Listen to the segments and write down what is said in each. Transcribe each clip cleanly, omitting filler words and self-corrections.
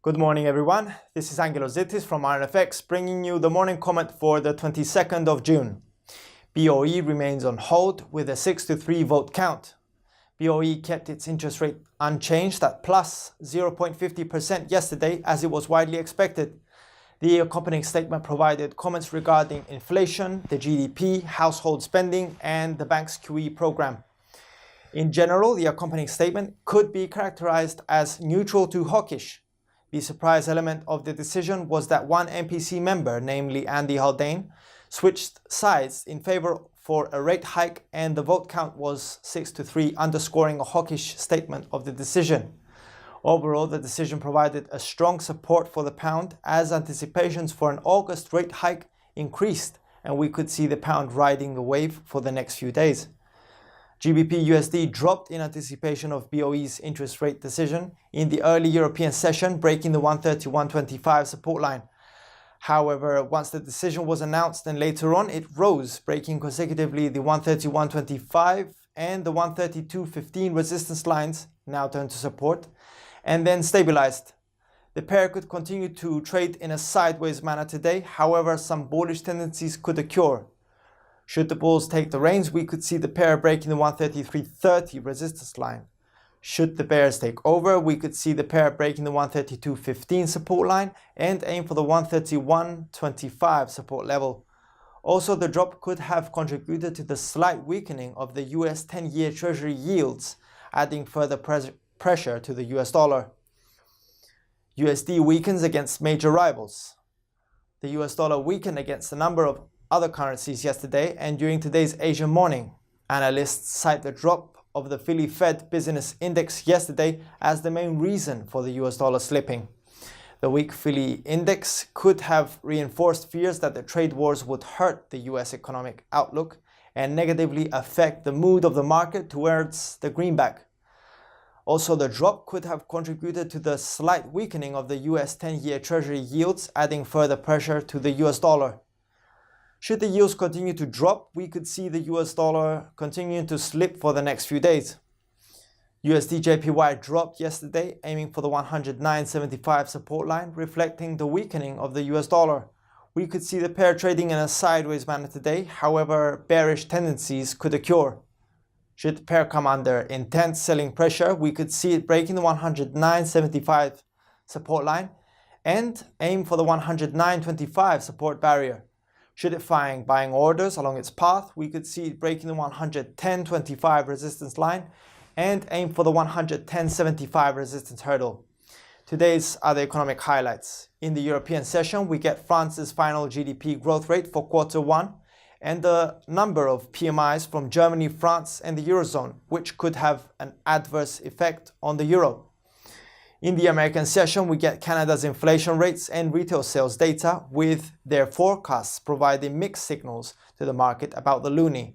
Good morning, everyone. This is Angelos Zittis from IronFX, bringing you the morning comment for the 22nd of June. BOE remains on hold with a 6-3 vote count. BOE kept its interest rate unchanged at plus 0.50% yesterday, as it was widely expected. The accompanying statement provided comments regarding inflation, the GDP, household spending, and the bank's QE program. In general, the accompanying statement could be characterized as neutral to hawkish. The surprise element of the decision was that one MPC member, namely Andy Haldane, switched sides in favor for a rate hike, and the vote count was 6-3, underscoring a hawkish statement of the decision. Overall, the decision provided a strong support for the pound as anticipations for an August rate hike increased, and we could see the pound riding the wave for the next few days. GBP USD dropped in anticipation of BOE's interest rate decision in the early European session, breaking the 130-125 support line. However, once the decision was announced and later on, it rose, breaking consecutively the 130-125 and the 132-15 resistance lines, now turned to support, and then stabilized. The pair could continue to trade in a sideways manner today. However, some bullish tendencies could occur. Should the bulls take the reins, we could see the pair breaking the 133.30 resistance line. Should the bears take over, we could see the pair breaking the 132.15 support line and aim for the 131.25 support level. Also, the drop could have contributed to the slight weakening of the US 10-year Treasury yields, adding further pressure to the US dollar. USD weakens against major rivals. The US dollar weakened against a number of other currencies yesterday and during today's Asian morning. Analysts cite the drop of the Philly Fed Business Index yesterday as the main reason for the US dollar slipping. The weak Philly Index could have reinforced fears that the trade wars would hurt the US economic outlook and negatively affect the mood of the market towards the greenback. Also, the drop could have contributed to the slight weakening of the US 10-year Treasury yields, adding further pressure to the US dollar. Should the yields continue to drop, we could see the US dollar continuing to slip for the next few days. USD JPY dropped yesterday, aiming for the 109.75 support line, reflecting the weakening of the US dollar. We could see the pair trading in a sideways manner today. However, bearish tendencies could occur. Should the pair come under intense selling pressure, we could see it breaking the 109.75 support line and aim for the 109.25 support barrier. Should it find buying orders along its path, we could see it breaking the 110.25 resistance line and aim for the 110.75 resistance hurdle. Today's other economic highlights. In the European session, we get France's final GDP growth rate for Q1 and the number of PMIs from Germany, France, and the Eurozone, which could have an adverse effect on the euro. In the American session, we get Canada's inflation rates and retail sales data, with their forecasts providing mixed signals to the market about the loonie.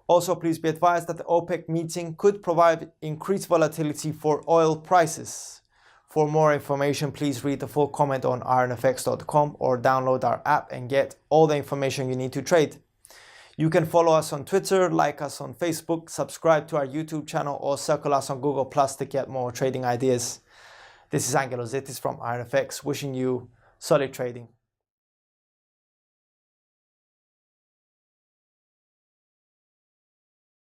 Also, please be advised that the OPEC meeting could provide increased volatility for oil prices. For more information, please read the full comment on ironfx.com or download our app and get all the information you need to trade. You can follow us on Twitter, like us on Facebook, subscribe to our YouTube channel, or circle us on Google Plus to get more trading ideas. This is Angelos Zittis from IronFX, wishing you solid trading.